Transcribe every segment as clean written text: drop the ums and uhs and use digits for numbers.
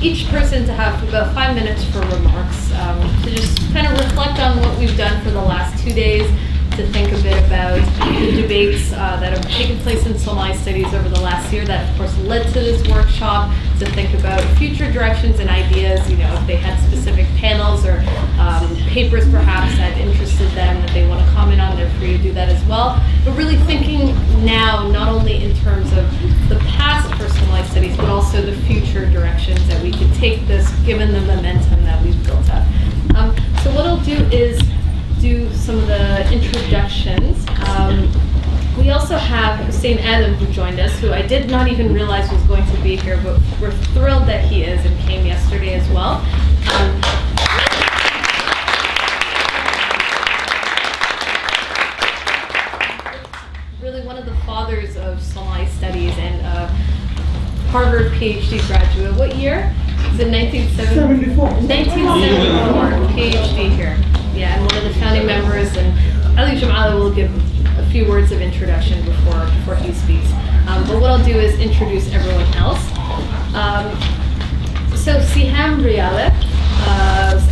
each person to have about 5 minutes for remarks, to just kind of reflect on what we've done for the last 2 days, to think a bit about the debates that have taken place in Somali studies over the last year that of course led to this workshop, to think about future directions and ideas, if they had specific panels or papers perhaps that interested them that they want to comment on, they're free to do that as well. But really thinking now not only in terms of the past for Somali studies, but also the future directions that we could take this given the momentum that we've built up. So what I'll do is do some of the introductions. We also have Hussein Adam, who joined us, who I did not even realize was going to be here, but we're thrilled that he is and came yesterday as well. Really one of the fathers of Somali studies and Harvard PhD graduate. What year? Is it 1974? 1974, PhD here. Yeah, and one of the founding members, and Ali Jamala will give a few words of introduction before he speaks. But what I'll do is introduce everyone else. So Siham Riale,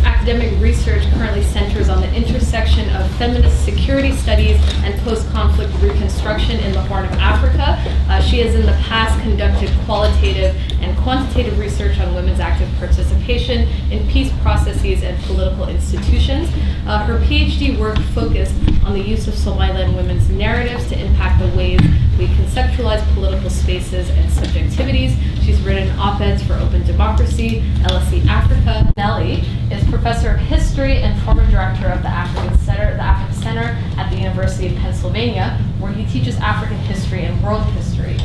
academic research currently centers on the intersection of feminist security studies and post-conflict reconstruction in the Horn of Africa. She has in the past conducted qualitative and quantitative research on women's active participation in peace processes and political institutions. Her PhD work focused on the use of Somaliland women's narratives to impact the ways we conceptualize political spaces and subjectivities. She's written op-eds for Open Democracy, LSE Africa. Nelly is professor of history and former director of the Africa Center at the University of Pennsylvania, where he teaches African history and world history.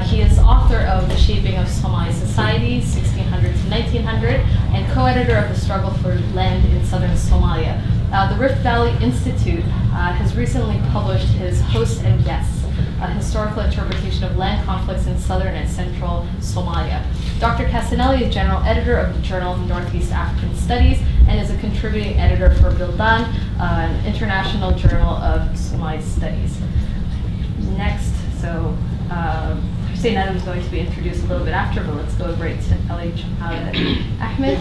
He is author of The Shaping of Somali Society, 1600 to 1900, and co-editor of The Struggle for Land in Southern Somalia. The Rift Valley Institute has recently published his Hosts and Guests, a historical interpretation of land conflicts in southern and central Somalia. Dr. Casanelli is general editor of the journal Northeast African Studies and is a contributing editor for Bildan, an international journal of Somali studies. Next, so Hussein Adam is going to be introduced a little bit after, but let's go right to Ali Ahmed.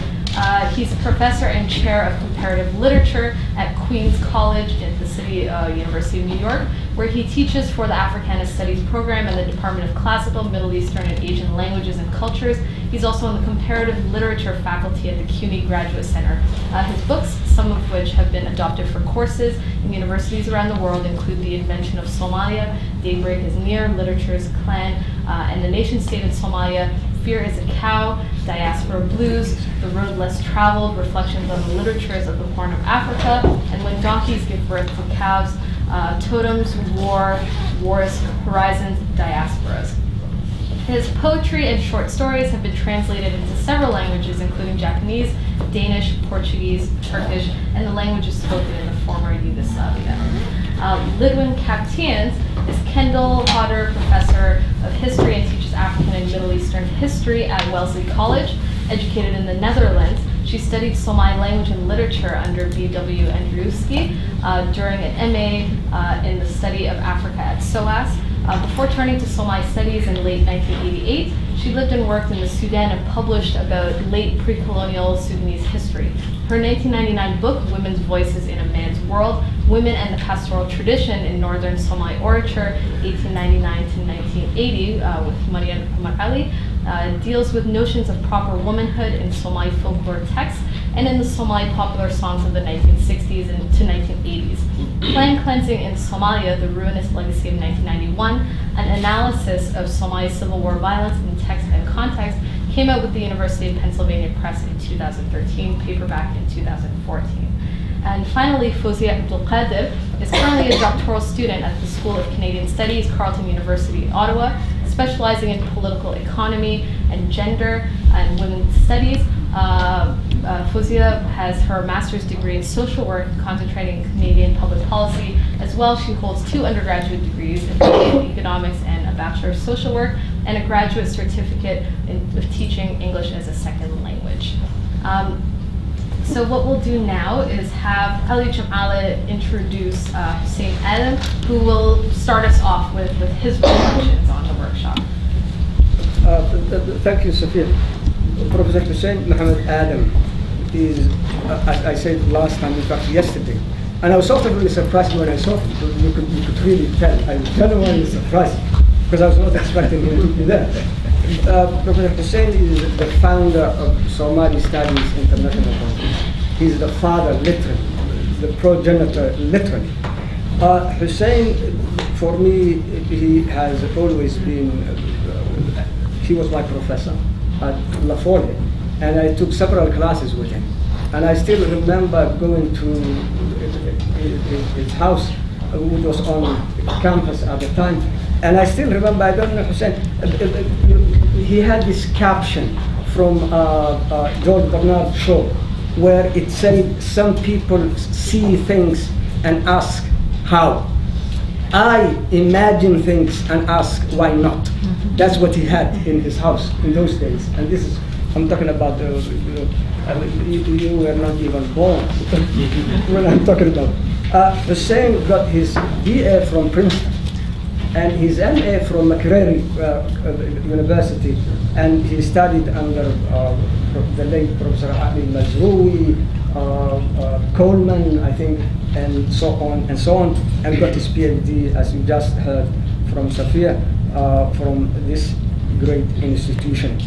He's a professor and chair of comparative literature at Queens College at the University of New York, where he teaches for the Africana Studies program in the Department of Classical, Middle Eastern, and Asian Languages and Cultures. He's also in the comparative literature faculty at the CUNY Graduate Center. His books, some of which have been adopted for courses in universities around the world, include The Invention of Somalia, Daybreak is Near, Literature's Clan, and the Nation State in Somalia, Fear is a Cow, Diaspora Blues, The Road Less Traveled, Reflections on the Literatures of the Horn of Africa, and When Donkeys Give Birth to Calves, Totems, Wars, Horizons, Diasporas. His poetry and short stories have been translated into several languages, including Japanese, Danish, Portuguese, Turkish, and the languages spoken in the former Yugoslavia. Lidwin Kapteins is Kendall Hodder Professor of History and teaches African and Middle Eastern history at Wellesley College. Educated in the Netherlands, she studied Somali language and literature under B.W. Andrzejewski during an MA in the study of Africa at SOAS. Before turning to Somali studies in late 1988, she lived and worked in the Sudan and published about late pre-colonial Sudanese history. Her 1999 book, Women's Voices in a Man's World, Women and the Pastoral Tradition in Northern Somali Orature, 1899 to 1980, with Mariam Omar Ali, deals with notions of proper womanhood in Somali folklore texts and in the Somali popular songs of the 1960s and to 1980s. Clan Cleansing in Somalia, The Ruinous Legacy of 1991, an analysis of Somali Civil War violence in text and context, came out with the University of Pennsylvania Press in 2013, paperback in 2014. And finally, Fozia Abdulkadir is currently a doctoral student at the School of Canadian Studies, Carleton University, Ottawa, specializing in political economy and gender and women's studies. Fozia has her master's degree in social work, concentrating in Canadian public policy. As well, she holds 2 undergraduate degrees in economics and a bachelor of social work, and a graduate certificate of teaching English as a second language. So what we'll do now is have Ali Jamala introduce Hussein Adam, who will start us off with his reflections on the workshop. Thank you, Safia. Professor Hussein Muhammad Adam is, as I said last time, in fact yesterday, and I was sort of really surprised when I saw him, because you could really tell. I genuinely surprised, because I was not expecting him to be there. Professor Hussein is the founder of Somali Studies International Conference. He's the father, literally, the progenitor, literally. Hussein, for me, he has always been, he was my professor at La Folle, and I took several classes with him. And I still remember going to his house, which was on campus at the time. And I still remember, I don't know, Hussein, he had this caption from George Bernard Shaw, where it said, some people see things and ask how. I imagine things and ask why not. That's what he had in his house in those days. And this is, I'm talking about, you were not even born when I'm talking about. Hussein got his BA from Princeton and his MA from Makerere University, and he studied under the late Professor Ali Mazrui, Coleman, I think, and so on, and got his PhD, as you just heard from Safia, from this great institution.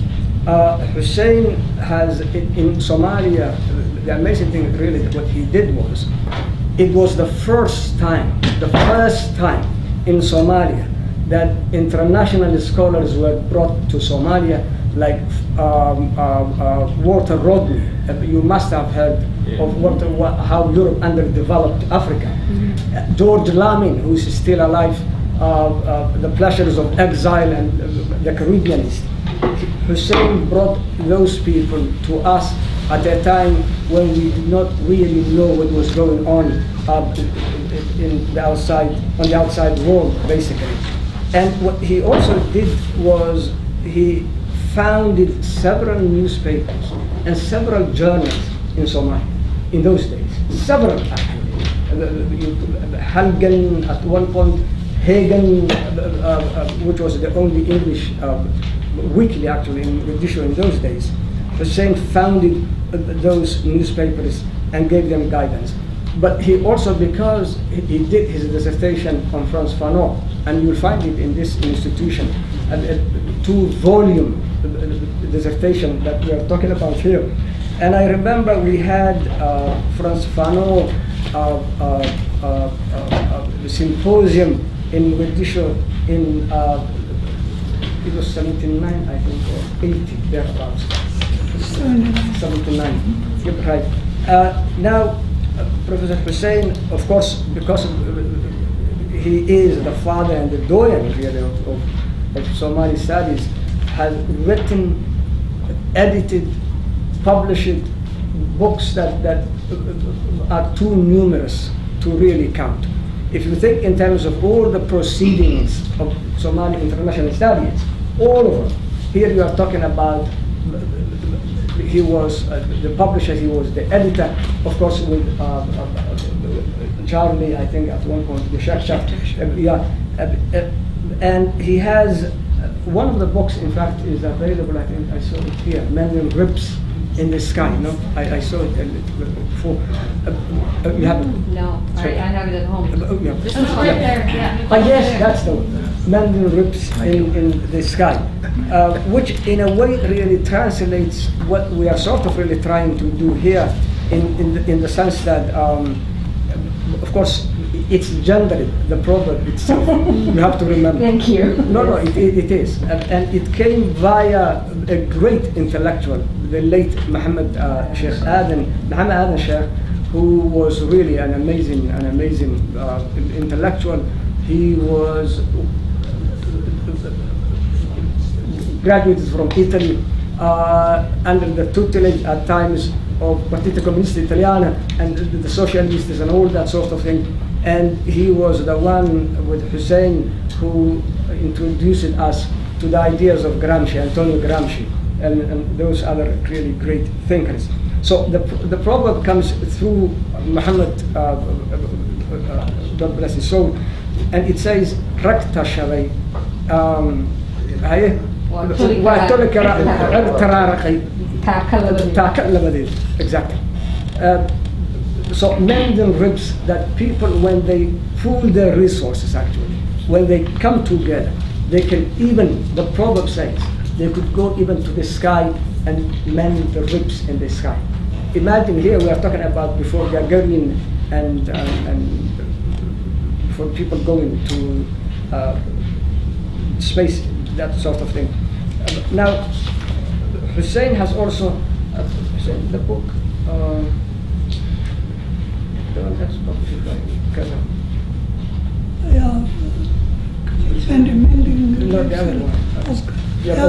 Hussein has, in Somalia, the amazing thing really, what he did was, it was the first time in Somalia that international scholars were brought to Somalia, like Walter Rodney. You must have heard of how Europe underdeveloped Africa. George Lamin, who is still alive, The Pleasures of Exile and the Caribbeanist. Hussein brought those people to us at a time when we did not really know what was going on in the outside world, basically. And what he also did was he founded several newspapers and several journals in Somalia in those days. Several, actually. Halgan at one point, Hagen, which was the only English weekly, actually, in Rhodesia in those days. Hussein founded those newspapers and gave them guidance. But he also, because he did his dissertation on Frantz Fanon, and you'll find it in this institution, a 2-volume dissertation that we are talking about here. And I remember we had Frantz Fanon symposium in Rhodesia in, it was 79, I think, or 80, thereabouts. 79, right. Now, Professor Hussein, of course, because he is the father and the doyen, really, of Somali studies, has written, edited, published books that are too numerous to really count. If you think in terms of all the proceedings of Somali international studies, all of them, here you are talking about, he was the publisher, he was the editor, of course, with Charlie, I think, at one point, the and he has, one of the books, in fact, is available, I think I saw it here, Men in Ribs in the Sky, no? I saw it before. You have it? No, I have it at home. Yeah. This is right there, yeah. Yes, that's the one. Men in Ribs in the Sky, which in a way really translates what we are sort of really trying to do here in the sense that, of course, it's gendered, the proverb itself. You have to remember. Thank you. No, it is. And it came via a great intellectual, the late Mohammed Aden Sheikh, who was really an amazing intellectual. He was graduated from Italy under the tutelage at times of Partito Comunista Italiano and the socialists and all that sort of thing. And he was the one with Hussein who introduced us to the ideas of Gramsci, Antonio Gramsci, and those other really great thinkers. So the proverb comes through Muhammad, God bless his soul, and it says, Rakta Shabay. Labadid, exactly. So mending ribs that people, when they pool their resources actually, when they come together, they can even, the proverb says, they could go even to the sky and mend the ribs in the sky. Imagine here we are talking about before Gagarin and for people going to space, that sort of thing. Now, Hussein has also, Hussein, the book, the one that's published by Kaza. Not the other one.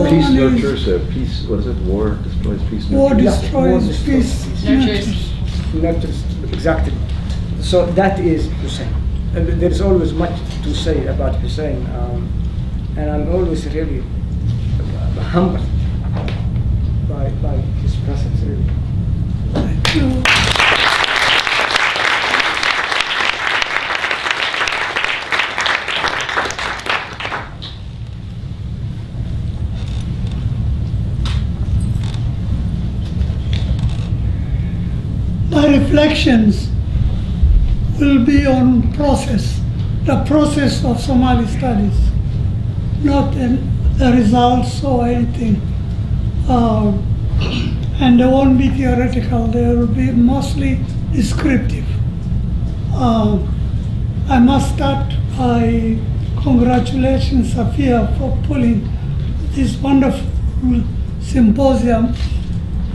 Peace nurtures, peace, what is it? War destroys peace. War nurtures. destroys peace. Nurtures, exactly. So that is Hussein. And there is always much to say about Hussein, and I'm always really humbled by his presence, really. Thank you. My reflections will be on the process of Somali studies, not the results or anything. And they won't be theoretical, they will be mostly descriptive. I must start by congratulating Safia for pulling this wonderful symposium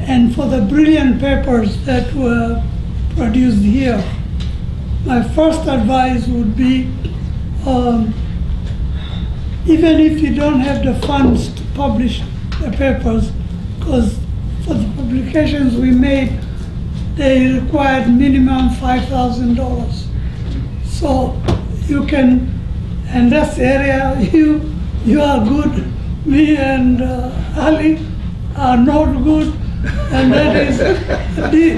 and for the brilliant papers that were produced here. My first advice would be, even if you don't have the funds to publish the papers, because for the publications we made, they required minimum $5,000. So you can, and that's the area you are good. Me and Ali are not good, and that is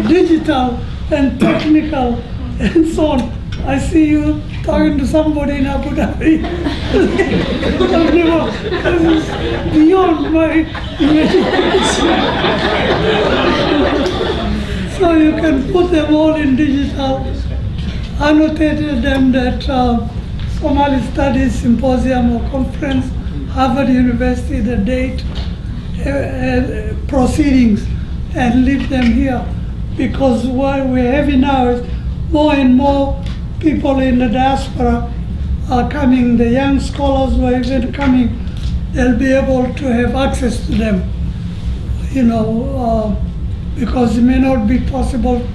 digital and technical and so on. I see you talking to somebody in Abu Dhabi. I've never, this is beyond my imagination. So you can put them all in digital. Annotated them that Somali Studies Symposium or Conference, Harvard University, the date, proceedings, and leave them here. Because what we're having now is more and more people in the diaspora are coming, the young scholars who are even coming, they'll be able to have access to them, because it may not be possible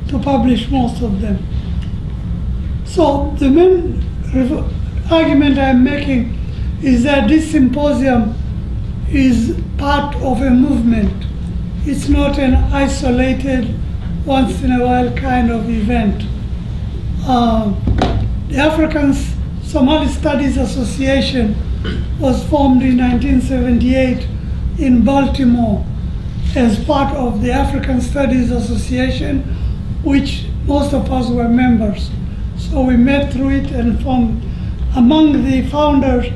to publish most of them. So the main argument I'm making is that this symposium is part of a movement. It's not an isolated, once in a while kind of event. The African Somali Studies Association was formed in 1978 in Baltimore as part of the African Studies Association, which most of us were members. So we met through it and formed. Among the founders,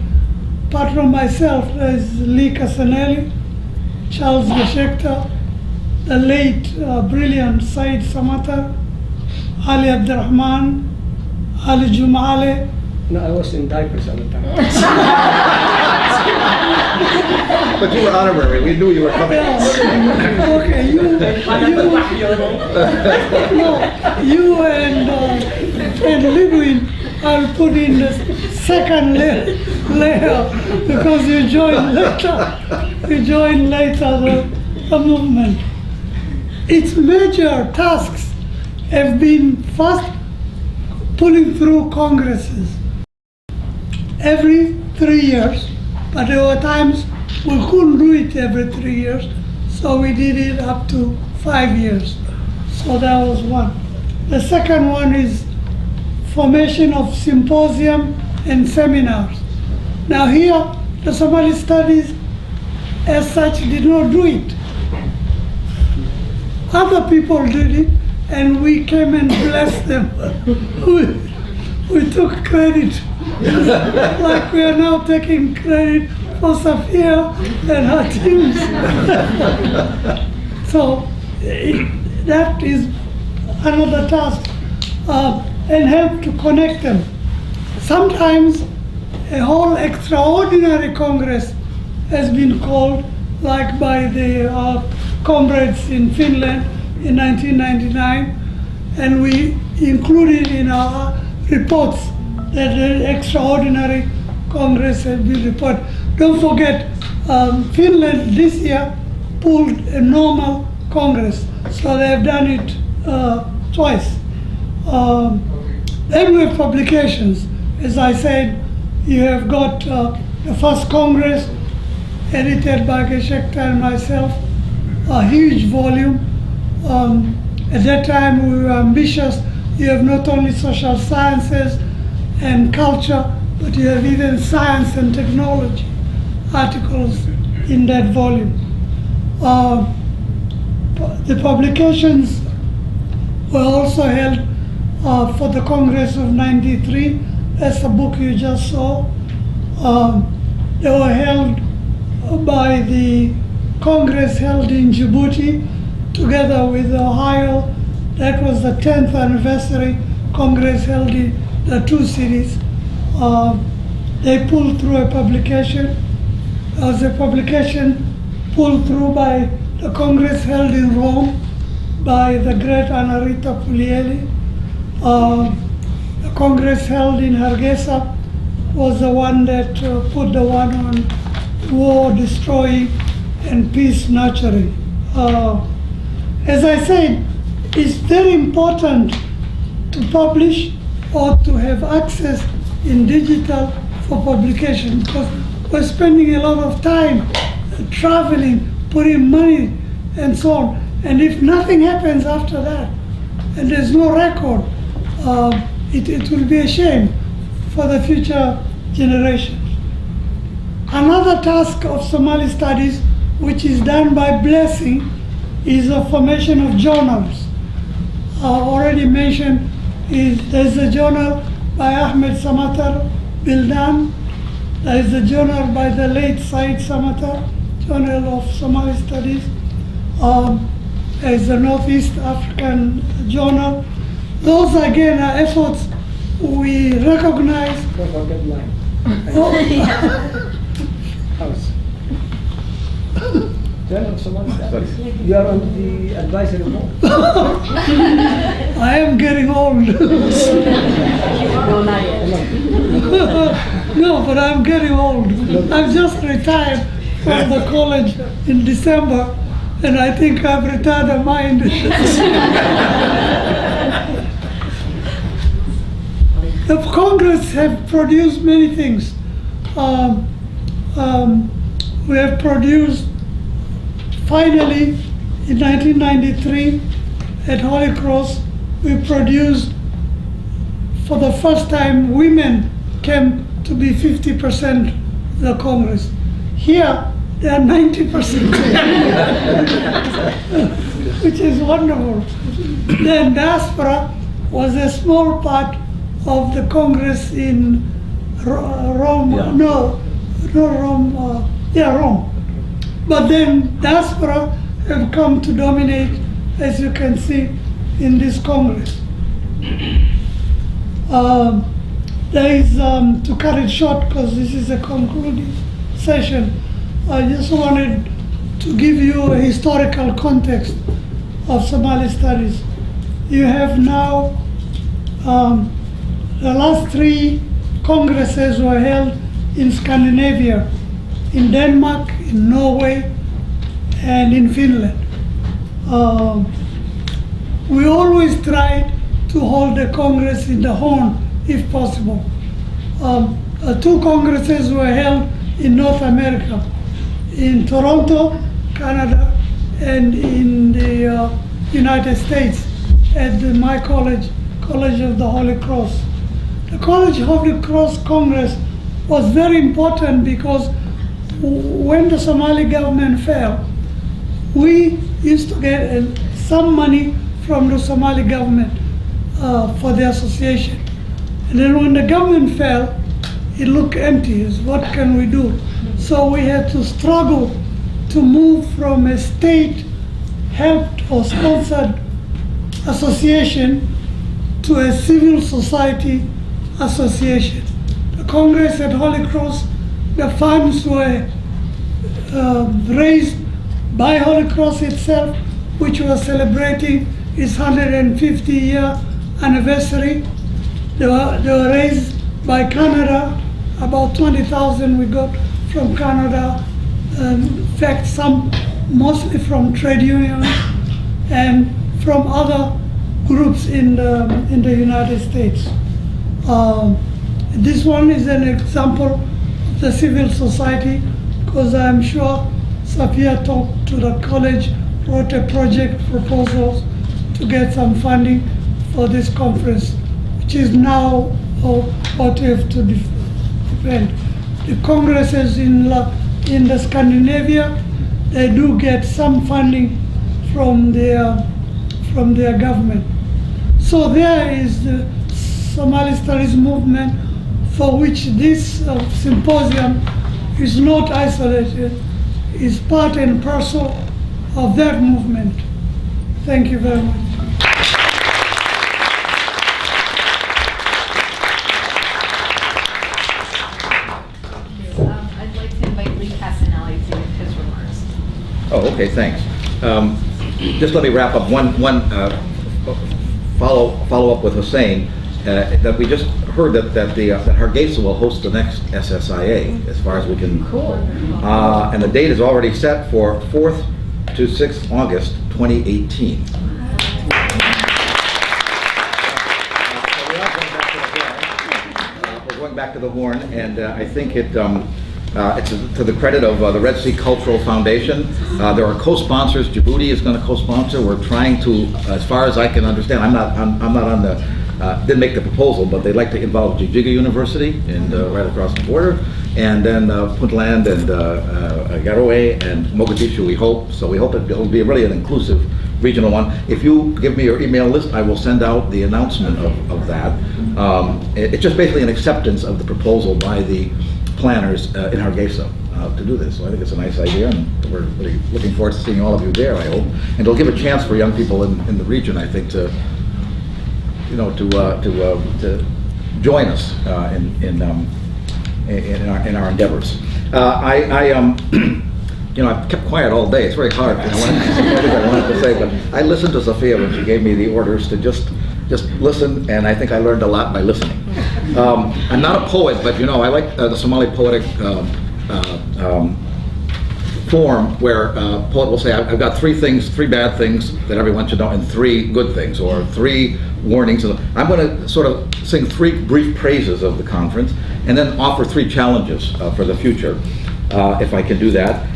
apart from myself, there is Lee Casanelli, Charles Geshekta, the late brilliant Said Samatar, Ali Abdurrahman, Ali Jumale. No, I was in diapers at the time. But you were honorary, we knew you were coming. Okay, you and Lidwin, I'll put in the second layer because you joined later the movement. Its major tasks have been first pulling through congresses every 3 years, but there were times we couldn't do it every 3 years, so we did it up to 5 years. So that was one. The second one is formation of symposium and seminars. Now here, the Somali Studies as such did not do it. Other people did it, and we came and blessed them. we took credit, like we are now taking credit for Safia and her teams. So that is another task, and help to connect them. Sometimes a whole extraordinary Congress has been called, like by the comrades in Finland in 1999, and we included in our reports that the extraordinary Congress has been reported. Don't forget, Finland this year pulled a normal Congress, so they have done it twice. Then we have publications. As I said, you have got the first Congress, edited by Geshekta and myself, a huge volume. At that time we were ambitious. You have not only social sciences and culture, but you have even science and technology articles in that volume. The publications were also held for the Congress of '93. That's the book you just saw. They were held by the Congress held in Djibouti together with Ohio. That was the 10th anniversary Congress held in the two cities. They pulled through a publication. There was a publication pulled through by the Congress held in Rome by the great Anarita Puglieli. The Congress held in Hargeisa was the one that put the one on war destroying and peace nurturing. As I said, it's very important to publish or to have access in digital for publication, because we're spending a lot of time traveling, putting money and so on. And if nothing happens after that, and there's no record, it will be a shame for the future generations. Another task of Somali studies, which is done by blessing, is the formation of journals. Already mentioned, there's a journal by Ahmed Samatar Bildan. There is a journal by the late Said Samatar, Journal of Somali Studies. There is the Northeast African Journal. Those again are efforts we recognize. Don't forget mine. House. Journal of Somali Studies. You are on the advisory board. I am getting old. No, not yet. No, but I'm getting old. I've just retired from the college in December, and I think I've retired a mind. The Congress have produced many things. We have produced, finally, in 1993, at Holy Cross, we produced, for the first time, women came to be 50% the Congress. Here, they are 90%, which is wonderful. Then diaspora was a small part of the Congress in Rome, Rome. But then diaspora have come to dominate, as you can see in this Congress. There is, to cut it short, because this is a concluding session, I just wanted to give you a historical context of Somali studies. You have now, the last three congresses were held in Scandinavia, in Denmark, in Norway, and in Finland. We always tried to hold a Congress in the Horn, if possible. Two congresses were held in North America, in Toronto, Canada, and in the United States, at my college, College of the Holy Cross. The College of Holy Cross Congress was very important because when the Somali government fell, we used to get some money from the Somali government for the association. And then when the government fell, it looked empty. What can we do? So we had to struggle to move from a state-helped or sponsored association to a civil society association. The Congress at Holy Cross, the funds were raised by Holy Cross itself, which was celebrating its 150-year anniversary. They were raised by Canada, about 20,000 we got from Canada. In fact, some mostly from trade unions and from other groups in the United States. This one is an example of the civil society, because I'm sure Safia talked to the college, wrote a project proposals to get some funding for this conference, which is now what we have to defend. The congresses in the Scandinavia, they do get some funding from their government. So there is the Somali Studies movement, for which this symposium is not isolated, is part and parcel of that movement. Thank you very much. I'd like to invite Lee Casanelli to give his remarks. Oh, okay, thanks. Just let me wrap up one follow up with Hussein. That we just heard that Hargeisa will host the next SSIA, as far as we can. Cool. And the date is already set for 4th to 6th August 2018. We're going back to the Horn, and I think it's to the credit of the Red Sea Cultural Foundation. There are co-sponsors. Djibouti is going to co-sponsor. We're trying to, as far as I can understand, I'm not on the. Didn't make the proposal, but they'd like to involve Jijiga University and right across the border, and then Puntland and Garowe and Mogadishu. We hope so. We hope it'll be really an inclusive regional one. If you give me your email list, I will send out the announcement of that. It's just basically an acceptance of the proposal by the planners in Hargeisa to do this. So I think it's a nice idea, and we're really looking forward to seeing all of you there, I hope. And it'll give a chance for young people in the region, I think, to join us in our endeavors. I've kept quiet all day. It's very hard. I wanted to say, but I listened to Safia when she gave me the orders to just listen, and I think I learned a lot by listening. I'm not a poet, but I like the Somali poetic form where a poet will say, I've got three bad things that everyone should know, and 3 good things, or 3 warnings. I'm going to sort of sing 3 brief praises of the conference, and then offer 3 challenges for the future, if I can do that.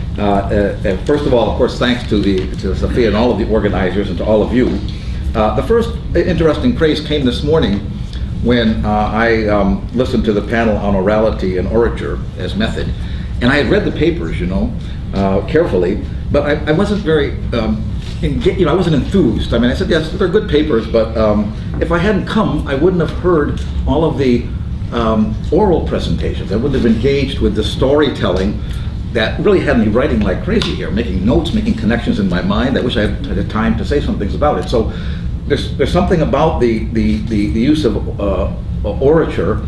First of all, of course, thanks to Safia and all of the organizers, and to all of you. The first interesting praise came this morning when I listened to the panel on orality and orature as method. And I had read the papers, carefully, but I wasn't very, I wasn't enthused. I mean, I said, yes, they're good papers, but if I hadn't come, I wouldn't have heard all of the oral presentations. I wouldn't have engaged with the storytelling that really had me writing like crazy here, making notes, making connections in my mind. I wish I had the time to say some things about it. So there's something about the use of orature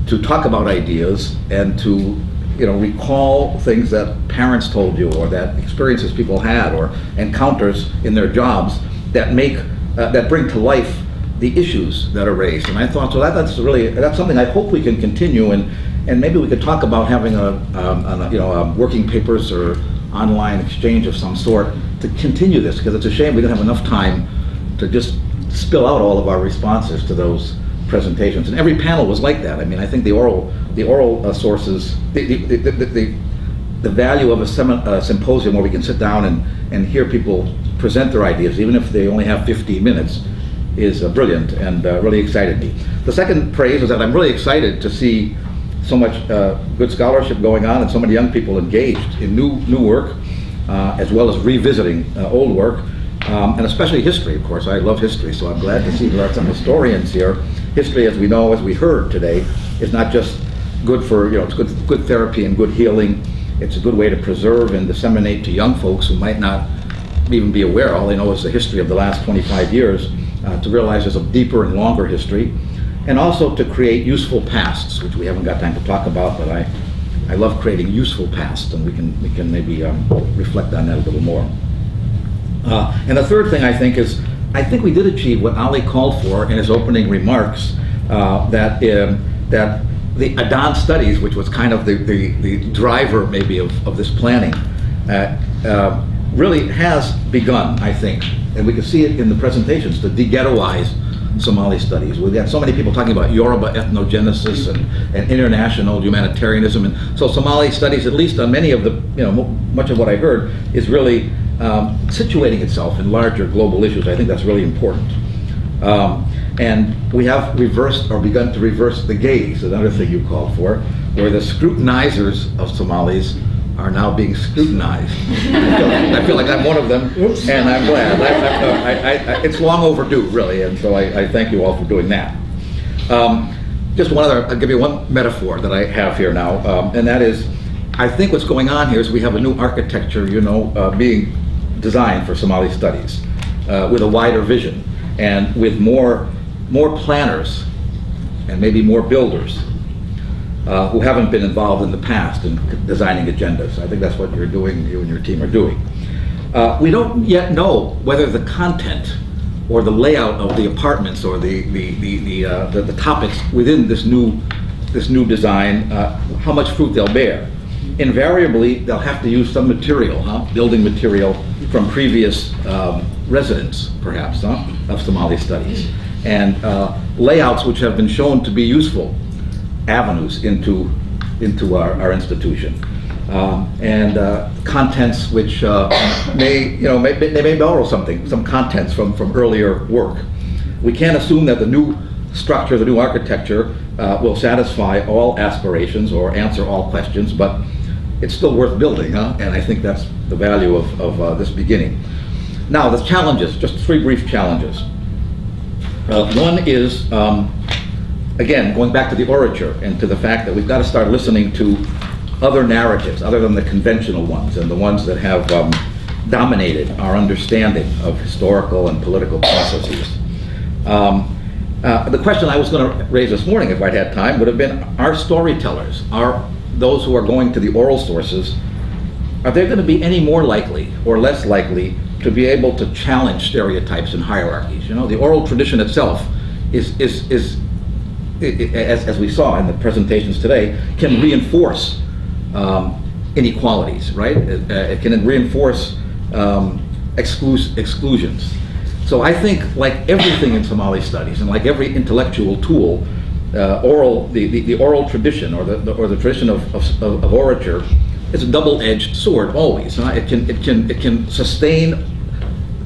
to talk about ideas and to recall things that parents told you, or that experiences people had, or encounters in their jobs that bring to life the issues that are raised. And I thought, so that's something I hope we can continue, and maybe we could talk about having a working papers or online exchange of some sort to continue this, because it's a shame we didn't have enough time to just spill out all of our responses to those presentations. And every panel was like that. I mean, I think the oral sources, the value of a symposium where we can sit down and hear people present their ideas, even if they only have 15 minutes, is brilliant, and really excited me. The second praise is that I'm really excited to see so much good scholarship going on, and so many young people engaged in new work, as well as revisiting old work, and especially history, of course. I love history, so I'm glad to see there are some historians here. History, as we know, as we heard today, is not just good for, it's good therapy and good healing. It's a good way to preserve and disseminate to young folks who might not even be aware. All they know is the history of the last 25 years, to realize there's a deeper and longer history, and also to create useful pasts, which we haven't got time to talk about, but I love creating useful pasts, and we can maybe reflect on that a little more. And the third thing I think is, I think we did achieve what Ali called for in his opening remarks, that the Aidid studies, which was kind of the driver maybe of this planning, really has begun, I think, and we can see it in the presentations, to de-ghettoize Somali studies. We've got so many people talking about Yoruba ethnogenesis and international humanitarianism, and so Somali studies, at least on many of the, much of what I heard, is really situating itself in larger global issues. I think that's really important. And we have reversed, or begun to reverse, the gaze, another thing you called for, where the scrutinizers of Somalis are now being scrutinized. I feel like I'm one of them, and I'm glad. It's long overdue, really, and so I thank you all for doing that. Just one other, I'll give you one metaphor that I have here now, and that is, I think what's going on here is we have a new architecture, being designed for Somali studies, with a wider vision, and with more planners, and maybe more builders, who haven't been involved in the past in designing agendas. I think that's what you're doing, you and your team are doing. We don't yet know whether the content or the layout of the apartments or the topics within this new design, how much fruit they'll bear. Invariably, they'll have to use some material, building material from previous residents, perhaps, of Somali studies, and layouts which have been shown to be useful avenues into our institution, and contents which they may borrow some contents from earlier work. We can't assume that the new structure, the new architecture, will satisfy all aspirations or answer all questions, but it's still worth building, and I think that's the value of this beginning. Now, the challenges, just 3 brief challenges. One is, again, going back to the orature and to the fact that we've got to start listening to other narratives other than the conventional ones and the ones that have dominated our understanding of historical and political processes. The question I was going to raise this morning, if I'd had time, would have been, our storytellers, those who are going to the oral sources, are they going to be any more likely or less likely to be able to challenge stereotypes and hierarchies? The oral tradition itself is as we saw in the presentations today, can reinforce inequalities, right? It can reinforce exclusions. So I think, like everything in Somali studies and like every intellectual tool, the oral tradition or the tradition of orature is a double-edged sword always. It can sustain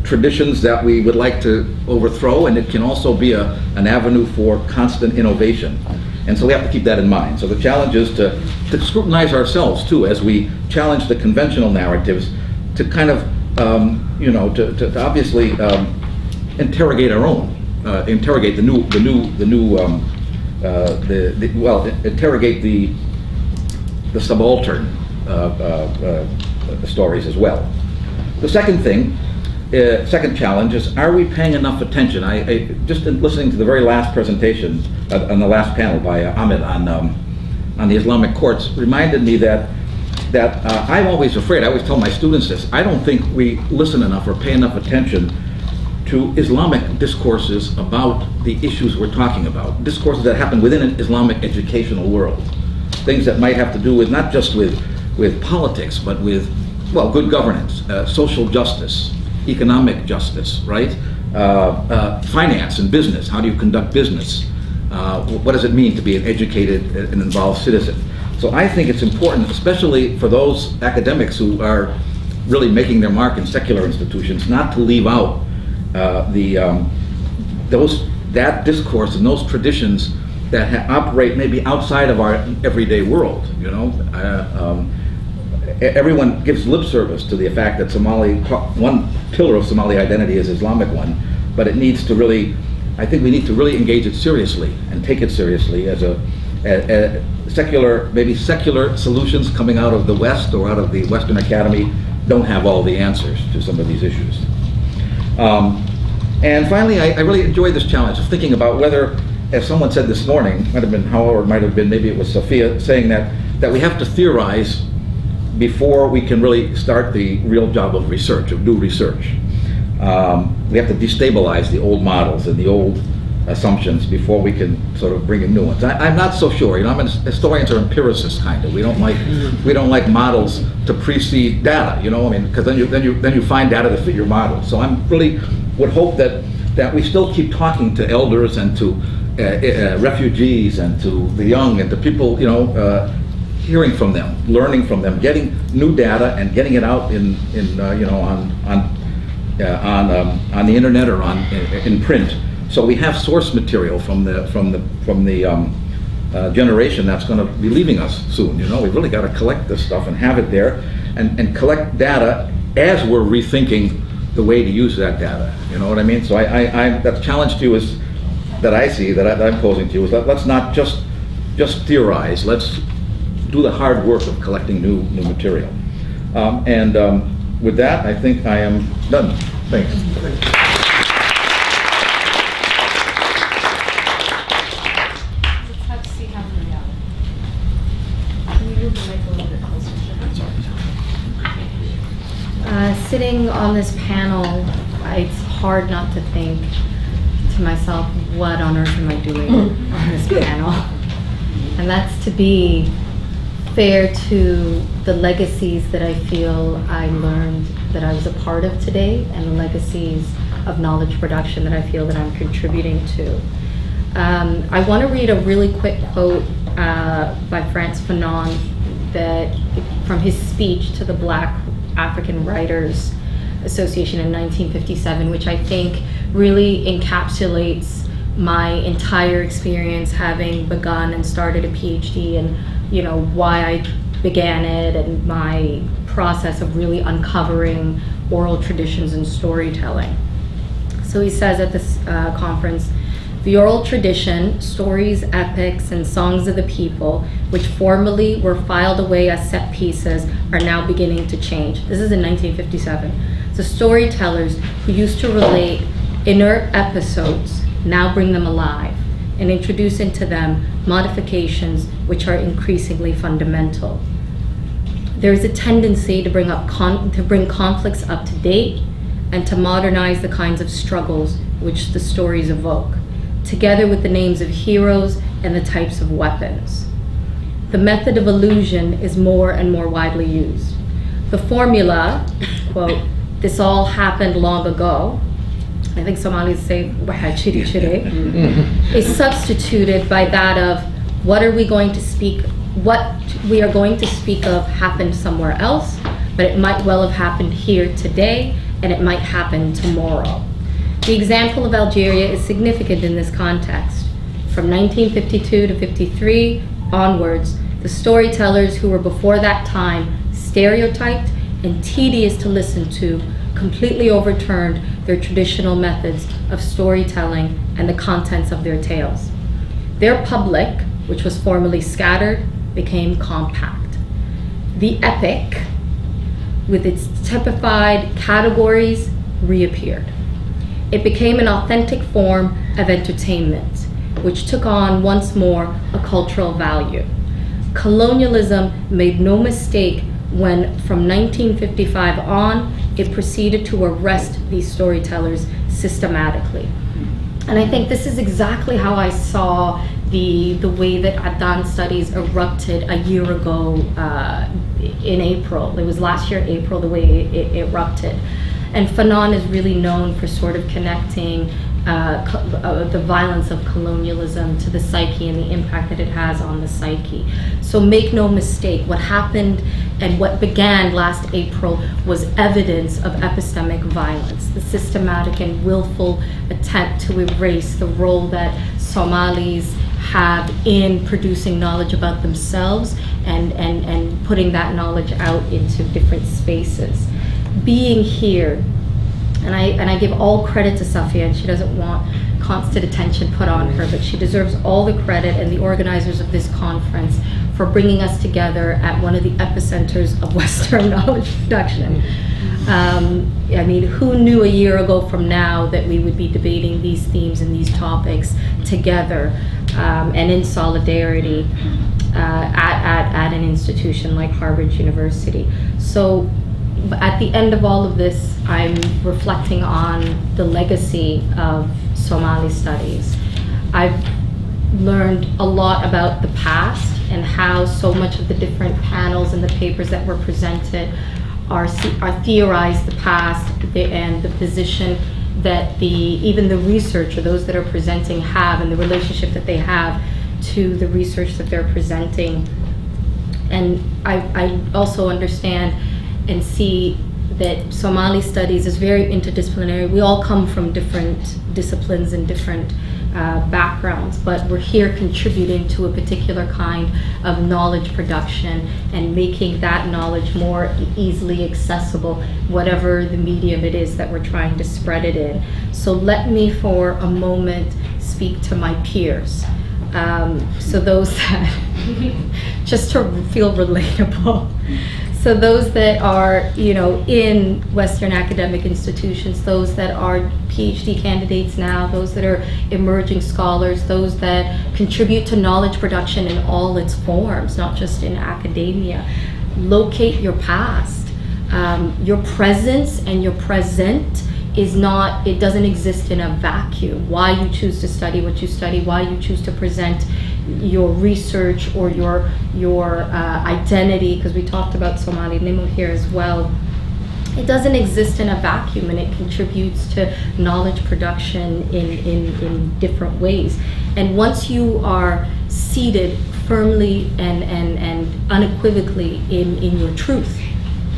traditions that we would like to overthrow, and it can also be an avenue for constant innovation. And so we have to keep that in mind. So the challenge is to scrutinize ourselves too as we challenge the conventional narratives, to kind of to obviously interrogate our own, interrogate interrogate the subaltern stories as well. The second thing. Second challenge is, are we paying enough attention? I just in listening to the very last presentation on the last panel by Ahmed on the Islamic courts reminded me that I'm always afraid. I always tell my students this. I don't think we listen enough or pay enough attention to Islamic discourses about the issues we're talking about. Discourses that happen within an Islamic educational world. Things that might have to do with not just with politics, but with, well, good governance, social justice, economic justice, right? Finance and business. How do you conduct business? What does it mean to be an educated and involved citizen? So I think it's important, especially for those academics who are really making their mark in secular institutions, not to leave out that discourse and those traditions that operate maybe outside of our everyday world. Everyone gives lip service to the fact that one pillar of Somali identity is Islamic one, but it needs to really, I think we need to really engage it seriously and take it seriously as maybe secular solutions coming out of the West or out of the Western Academy don't have all the answers to some of these issues. And finally, I really enjoyed this challenge of thinking about whether, as someone said this morning, might have been Howell or it might have been, maybe it was Safia, saying that we have to theorize before we can really start the real job of research, of new research. We have to destabilize the old models and the old assumptions before we can sort of bring in new ones. I'm not so sure. Historians are empiricists, kind of. We don't like models to precede data. Because then you find data to fit your model. So I'm really would hope that we still keep talking to elders and to refugees and to the young and to people. Hearing from them, learning from them, getting new data and getting it out on the internet or in print. So we have source material from the generation that's going to be leaving us soon. We've really got to collect this stuff and have it there, and collect data as we're rethinking the way to use that data. You know what I mean? So that challenge to you is that I see that I'm posing to you is that let's not just theorize. Let's do the hard work of collecting new material. With that, I think I am done. Thanks. Sitting on this panel, it's hard not to think to myself, what on earth am I doing on this panel? And that's to be fair to the legacies that I feel I learned that I was a part of today, and the legacies of knowledge production that I feel that I'm contributing to. I want to read a really quick quote by Frantz Fanon from his speech to the Black African Writers Association in 1957, which I think really encapsulates my entire experience having begun and started a PhD, and why I began it, and my process of really uncovering oral traditions and storytelling. So he says at this conference, "The oral tradition, stories, epics, and songs of the people, which formerly were filed away as set pieces, are now beginning to change." This is in 1957. The storytellers who used to relate inert episodes now bring them alive and introduce into them modifications which are increasingly fundamental. There is a tendency to bring conflicts up to date and to modernize the kinds of struggles which the stories evoke, together with the names of heroes and the types of weapons. The method of illusion is more and more widely used. The formula, quote, "This all happened long ago," I think Somalis say "Waha chiri chiri," is substituted by that of what we are going to speak of happened somewhere else, but it might well have happened here today, and it might happen tomorrow. The example of Algeria is significant in this context. From 1952 to 53 onwards, the storytellers who were before that time stereotyped and tedious to listen to completely overturned their traditional methods of storytelling and the contents of their tales. Their public, which was formerly scattered, became compact. The epic, with its typified categories, reappeared. It became an authentic form of entertainment, which took on once more a cultural value. Colonialism made no mistake when, from 1955 on, it proceeded to arrest these storytellers systematically. And I think this is exactly how I saw the way that Adan studies erupted a year ago in April. It was last year, April, the way it erupted. And Fanon is really known for sort of connecting the violence of colonialism to the psyche and the impact that it has on the psyche. So make no mistake, what happened and what began last April was evidence of epistemic violence, the systematic and willful attempt to erase the role that Somalis have in producing knowledge about themselves and putting that knowledge out into different spaces. Being here, and I give all credit to Safia, and she doesn't want constant attention put on her, but she deserves all the credit, and the organizers of this conference, for bringing us together at one of the epicenters of Western knowledge production. I mean, who knew a year ago from now that we would be debating these themes and these topics together and in solidarity at an institution like Harvard University. So at the end of all of this, I'm reflecting on the legacy of Somali studies. I've learned a lot about the past and how so much of the different panels and the papers that were presented are theorized the past and the position that even the researcher, those that are presenting, have, and the relationship that they have to the research that they're presenting. And I also understand and see that Somali studies is very interdisciplinary. We all come from different disciplines and different backgrounds, but we're here contributing to a particular kind of knowledge production and making that knowledge more easily accessible, whatever the medium it is that we're trying to spread it in. So let me for a moment speak to my peers. So those that, just to feel relatable. So those that are, in Western academic institutions, those that are PhD candidates now, those that are emerging scholars, those that contribute to knowledge production in all its forms, not just in academia. Locate your past. Your presence and your present it doesn't exist in a vacuum. Why you choose to study what you study, why you choose to present your research or your identity, because we talked about Somali Nimu here as well. It doesn't exist in a vacuum, and it contributes to knowledge production in different ways. And once you are seated firmly and unequivocally in your truth,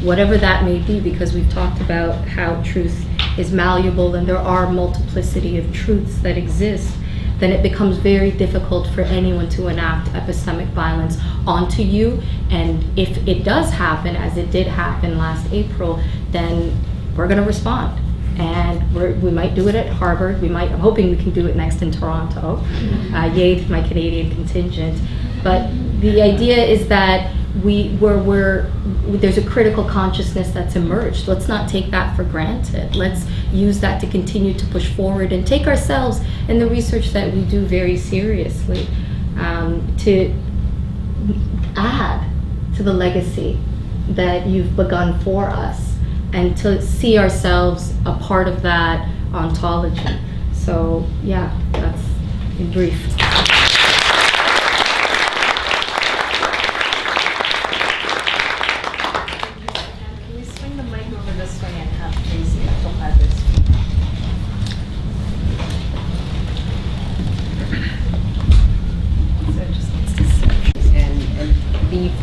whatever that may be, because we've talked about how truth is malleable and there are multiplicity of truths that exist, then it becomes very difficult for anyone to enact epistemic violence onto you. And if it does happen, as it did happen last April, then we're going to respond. And we might do it at Harvard. I'm hoping we can do it next in Toronto. Yay to my Canadian contingent. But the idea is that there's a critical consciousness that's emerged. Let's not take that for granted. Let's use that to continue to push forward and take ourselves and the research that we do very seriously, to add to the legacy that you've begun for us, and to see ourselves a part of that ontology. So yeah, that's in brief.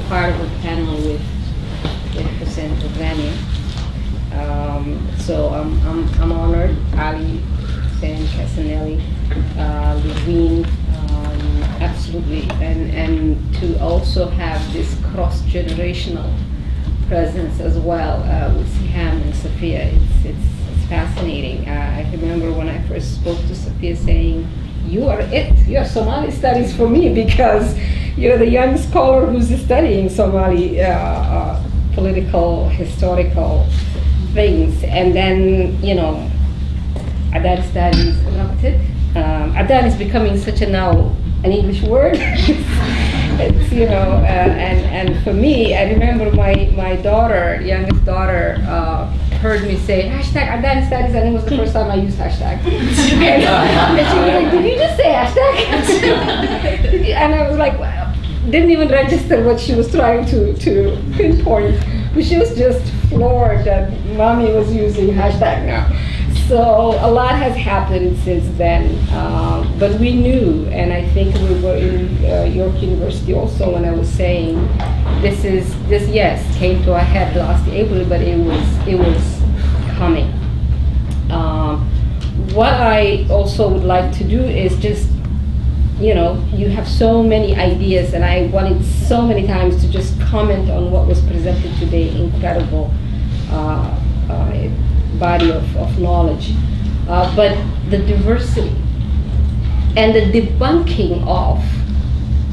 Part of a panel with Hussein. So I'm honored. Ali, Hussein, Casanelli, Levine, absolutely, and to also have this cross-generational presence as well with Siham and Safia. It's fascinating. I remember when I first spoke to Safia saying, "You are it. You are Somali studies for me, because you're the young scholar who's studying Somali political, historical things." And then, Aidid studies erupted. Aidid is becoming such an English word. It's, and for me, I remember my daughter, youngest daughter, heard me say #Aidid studies, and it was the first time I used hashtag. And she was like, "Did you just say hashtag?" And I was like, wow. Didn't even register what she was trying to pinpoint, but she was just floored that mommy was using hashtag now. So a lot has happened since then, but we knew, and I think we were in York University also when I was saying this came to a head last April, but it was coming. What I also would like to do is just, you have so many ideas, and I wanted so many times to just comment on what was presented today. Incredible body of knowledge. But the diversity and the debunking of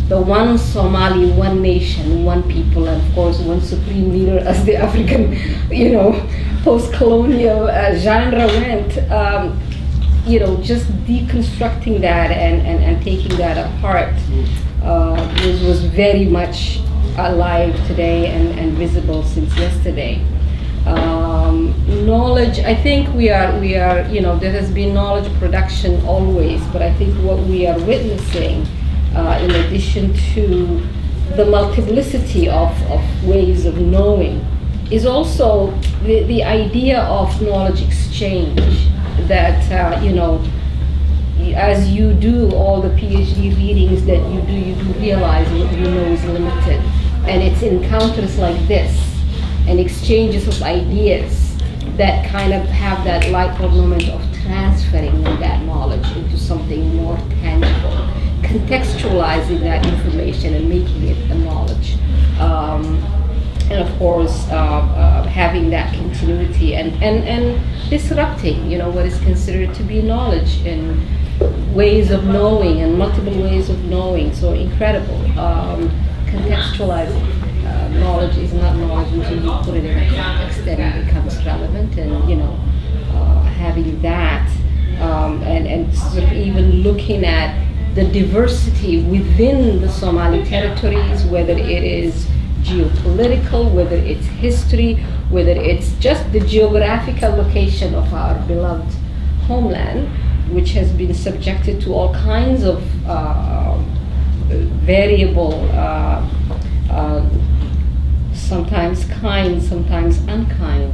the one Somali, one nation, one people, and of course one supreme leader as the African, post-colonial genre went, just deconstructing that and taking that apart was very much alive today and visible since yesterday. Knowledge, I think we are, there has been knowledge production always, but I think what we are witnessing, in addition to the multiplicity of ways of knowing, is also the idea of knowledge exchange, that, as you do all the PhD readings that you do realize what you know is limited. And it's encounters like this and exchanges of ideas that kind of have that light moment of transferring that knowledge into something more tangible, contextualizing that information and making it a knowledge. And of course, having that continuity and disrupting, what is considered to be knowledge and ways of knowing and multiple ways of knowing. So incredible. Contextualizing. Knowledge is not knowledge until you put it in a context that it becomes relevant, and having that, and sort of even looking at the diversity within the Somali territories, whether it is geopolitical, whether it's history, whether it's just the geographical location of our beloved homeland, which has been subjected to all kinds of variable, sometimes kind, sometimes unkind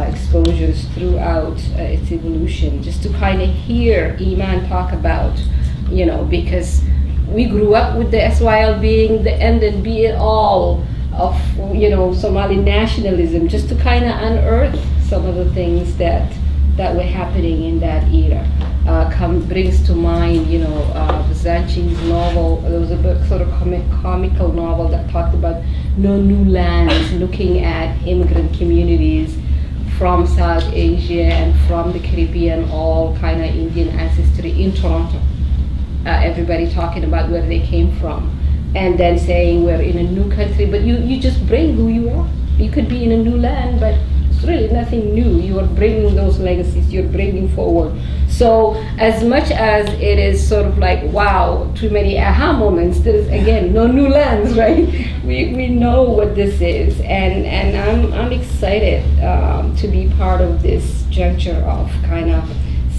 exposures throughout its evolution. Just to kind of hear Iman talk about, because we grew up with the SYL being the end and be it all of, Somali nationalism, just to kind of unearth some of the things that were happening in that era. Brings to mind, Zanchi's novel. There was a sort of comical novel that talked about No New Lands, looking at immigrant communities from South Asia and from the Caribbean, all kind of Indian ancestry in Toronto. Everybody talking about where they came from, and then saying we're in a new country, but you just bring who you are. You could be in a new land, but it's really nothing new. You are bringing those legacies, you're bringing forward. So as much as it is sort of like, wow, too many aha moments, there's again no new lands, right? We know what this is, and I'm excited to be part of this juncture of kind of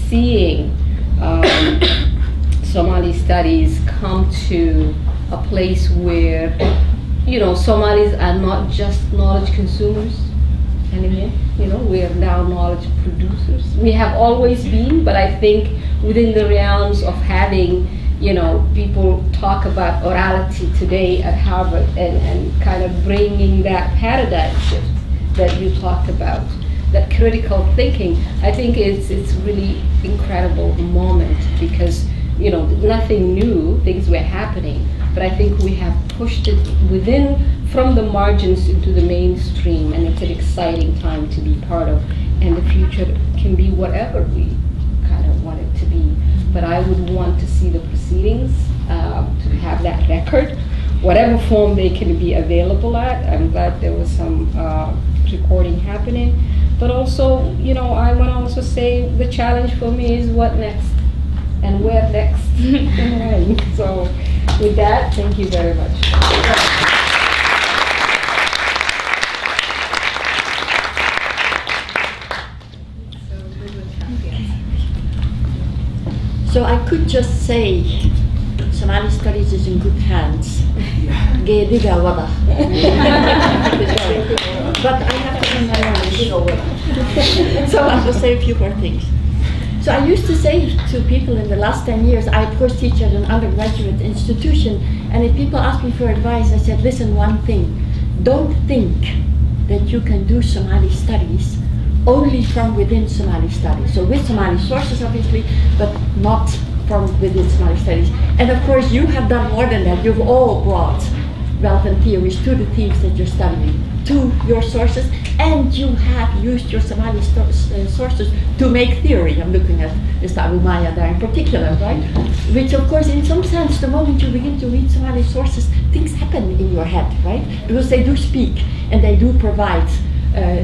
seeing Somali studies come to a place where, Somalis are not just knowledge consumers anymore. We are now knowledge producers. We have always been, but I think within the realms of having, people talk about orality today at Harvard and kind of bringing that paradigm shift that you talked about, that critical thinking, I think it's really incredible moment, because nothing new, things were happening, but I think we have pushed it from the margins into the mainstream, and it's an exciting time to be part of, and the future can be whatever we kind of want it to be. But I would want to see the proceedings, to have that record, whatever form they can be available at. I'm glad there was some recording happening, but also, I want to also say the challenge for me is what next? And where next? And when. So with that, thank you very much. So I could just say Somali studies is in good hands. Geediga wada. But I have to be my own. So I'll just say a few more things. So I used to say to people in the last 10 years, I of course teach at an undergraduate institution, and if people ask me for advice, I said, listen, one thing, don't think that you can do Somali studies only from within Somali studies. So with Somali sources, obviously, but not from within Somali studies. And of course, you have done more than that. You've all brought relevant theories to the themes that you're studying. to your sources, and you have used your Somali sources to make theory. I'm looking at Mr. Abumaya there in particular, right? Which, of course, in some sense, the moment you begin to read Somali sources, things happen in your head, right? Because they do speak and they do provide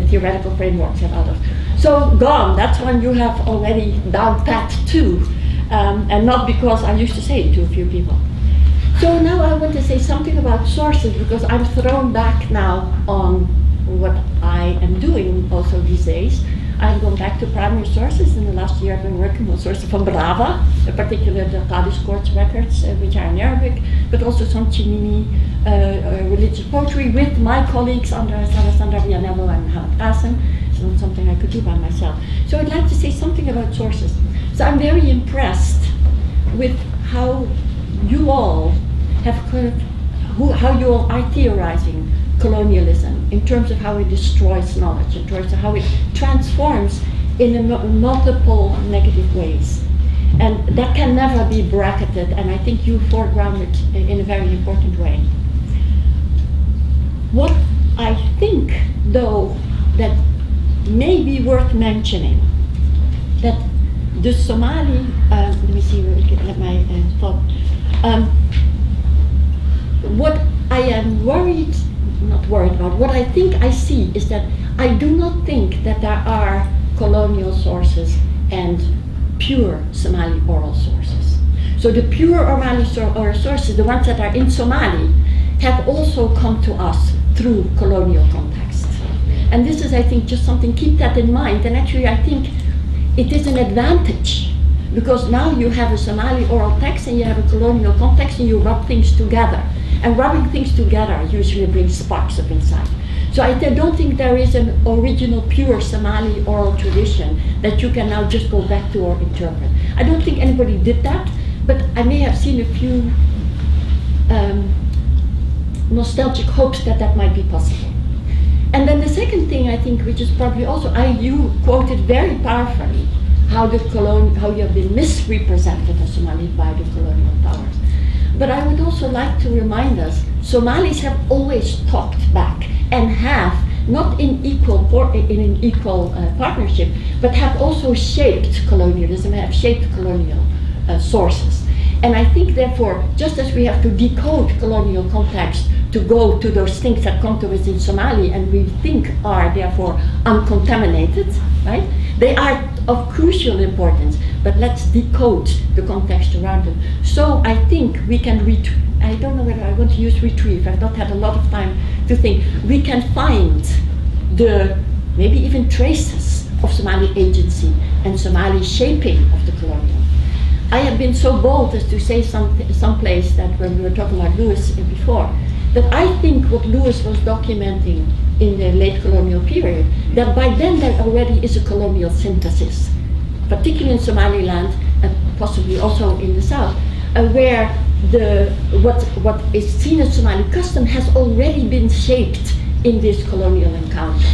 theoretical frameworks and others. So, gone, that's one you have already down pat too, and not because I used to say it to a few people. So now I want to say something about sources, because I'm thrown back now on what I am doing also these days. I've gone back to primary sources. In the last year I've been working on sources from Brava, in particular the Qadis Courts records, which are in Arabic, but also some Chimini religious poetry with my colleagues under Sandra Vianello and Hamad Qasim. It's not something I could do by myself. So I'd like to say something about sources. So I'm very impressed with how you all have kind of, how you all are theorizing colonialism in terms of how it destroys knowledge, in terms of how it transforms in multiple negative ways. And that can never be bracketed, and I think you foreground it in a very important way. What I think, though, that may be worth mentioning, that the Somali, let me see where I get my thought. What I am not worried about, what I think I see is that I do not think that there are colonial sources and pure Somali oral sources. So the pure oral sources, the ones that are in Somali, have also come to us through colonial context. And this is, I think, just something, keep that in mind. And actually, I think it is an advantage, because now you have a Somali oral text and you have a colonial context and you rub things together. And rubbing things together usually brings sparks of insight. So I don't think there is an original pure Somali oral tradition that you can now just go back to or interpret. I don't think anybody did that, but I may have seen a few nostalgic hopes that that might be possible. And then the second thing I think, which is probably also, you quoted very powerfully how you have been misrepresented as Somali by the colonial powers. But I would also like to remind us, Somalis have always talked back and have, not in an equal partnership, but have also shaped colonialism, have shaped colonial sources. And I think therefore, just as we have to decode colonial context to go to those things that come to us in Somali and we think are therefore uncontaminated, right? They are of crucial importance, but let's decode the context around them. So I think we can I don't know whether I want to use retrieve, I've not had a lot of time to think. We can find maybe even traces of Somali agency and Somali shaping of the colonial. I have been so bold as to say someplace that when we were talking about Lewis before, that I think what Lewis was documenting in the late colonial period, that by then there already is a colonial synthesis, particularly in Somaliland and possibly also in the south, where what is seen as Somali custom has already been shaped in this colonial encounter.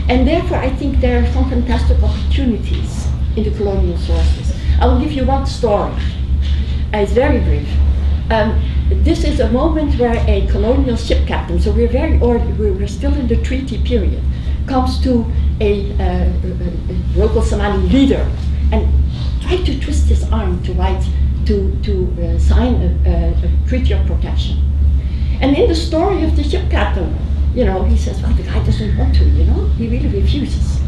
And therefore I think there are some fantastic opportunities in the colonial sources. I will give you one story. It's very brief. This is a moment where a colonial ship captain, so we're still in the treaty period, comes to a local Somali leader and tried to twist his arm to sign a treaty of protection. And in the story of the ship captain, he says, well, the guy doesn't want to, he really refuses.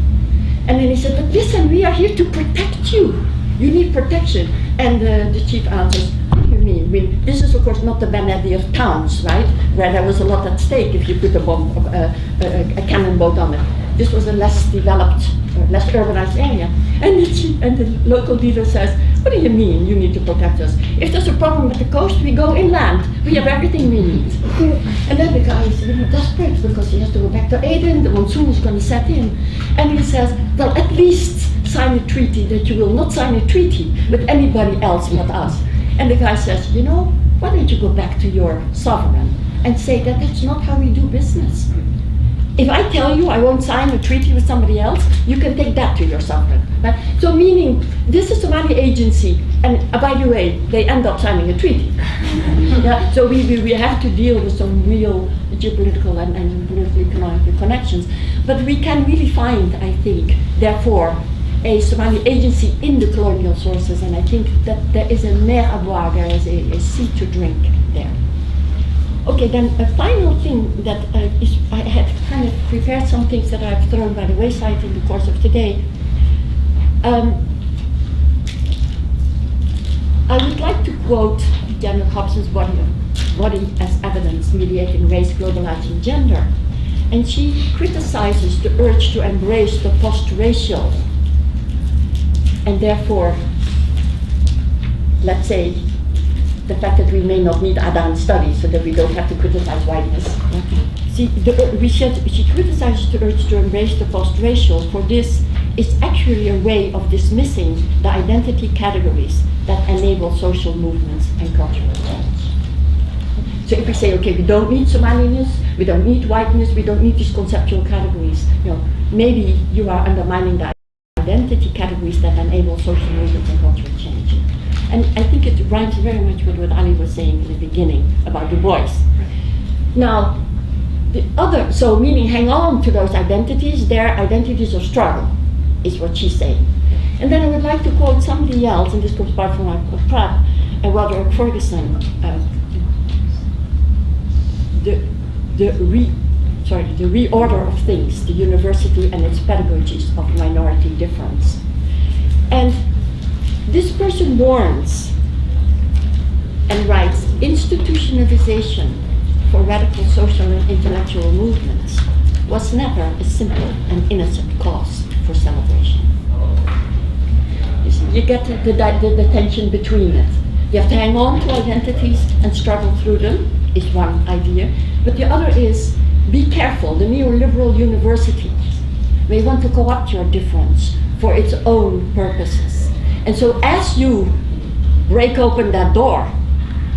And then he said, but listen, we are here to protect you. You need protection. And the chief answers, what do you mean? I mean, this is of course not the Benedi of towns, right? Where there was a lot at stake if you put a bomb, a cannon boat on it. This was a less developed, less urbanized area. And the local leader says, what do you mean you need to protect us? If there's a problem at the coast, we go inland. We have everything we need. And then the guy is really desperate because he has to go back to Aidid, the monsoon is going to set in. And he says, well, at least sign a treaty that you will not sign a treaty with anybody else but us. And the guy says, why don't you go back to your sovereign and say that that's not how we do business. if I tell you I won't sign a treaty with somebody else, you can take that to your sovereign. Right? So meaning, this is a Somali agency, and by the way, they end up signing a treaty. Yeah? So we have to deal with some real geopolitical and political economic connections. But we can really find, I think, therefore, a Somali agency in the colonial sources, and I think that there is a mer à boire, there is a sea to drink there. Okay, then a final thing that I had kind of prepared some things that I've thrown by the wayside in the course of today. I would like to quote Janet Hobson's Body as Evidence, Mediating Race, Globalizing Gender. And she criticizes the urge to embrace the post-racial, and therefore, let's say, the fact that we may not need Adhan studies so that we don't have to criticize whiteness. She criticizes the urge to embrace the post-racial, for this is actually a way of dismissing the identity categories that enable social movements and cultural change. So if we say, okay, we don't need Somaliness, we don't need whiteness, we don't need these conceptual categories, maybe you are undermining the identity categories that enable social movements and cultural change. And I think it rhymes very much with what Ali was saying in the beginning about Du Bois. Now, so meaning hang on to those identities, their identities of struggle, is what she's saying. And then I would like to quote somebody else, and this comes back from my prep, Roderick Ferguson, the reorder of things, the university and its pedagogies of minority difference. And this person warns and writes, institutionalization for radical social and intellectual movements was never a simple and innocent cause for celebration. You get the tension between it. You have to hang on to identities and struggle through them, is one idea. But the other is, be careful, the neoliberal university may want to co-opt your difference for its own purposes. And so as you break open that door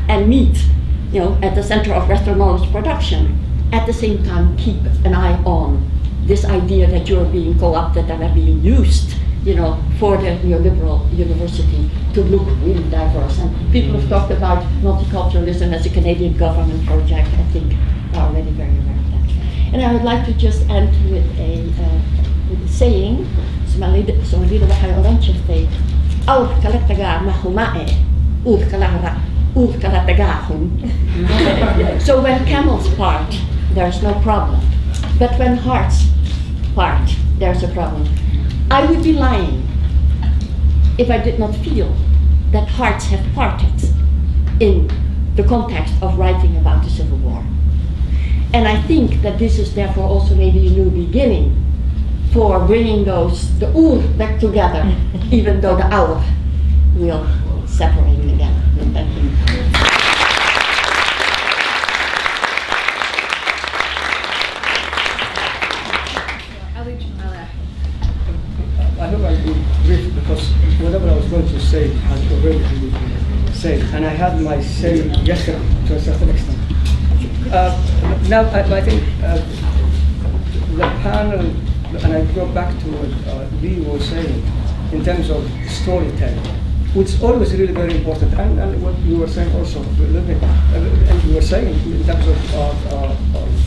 and meet, at the center of Western knowledge production, at the same time keep an eye on this idea that you're being co-opted and are being used, for the neoliberal university to look really diverse. And people have talked about multiculturalism as a Canadian government project. I think are already very aware of that. And I would like to just end with a saying, Somalida waxay oran jirtay, awr kala tagaa mahumae, uud kala tagaa hun. So when camels part, there's no problem. But when hearts part, there's a problem. I would be lying if I did not feel that hearts have parted in the context of writing about the Civil War. And I think that this is therefore also maybe a new beginning for bringing the Ur back together, even though the Aur will separate again. Thank you. I hope I'll be brief because whatever I was going to say has already been said, and I had my say yesterday to a certain extent. Now I think the panel, and I go back to what Lee was saying in terms of storytelling, which is always really very important, and what you were saying also, and you were saying in terms of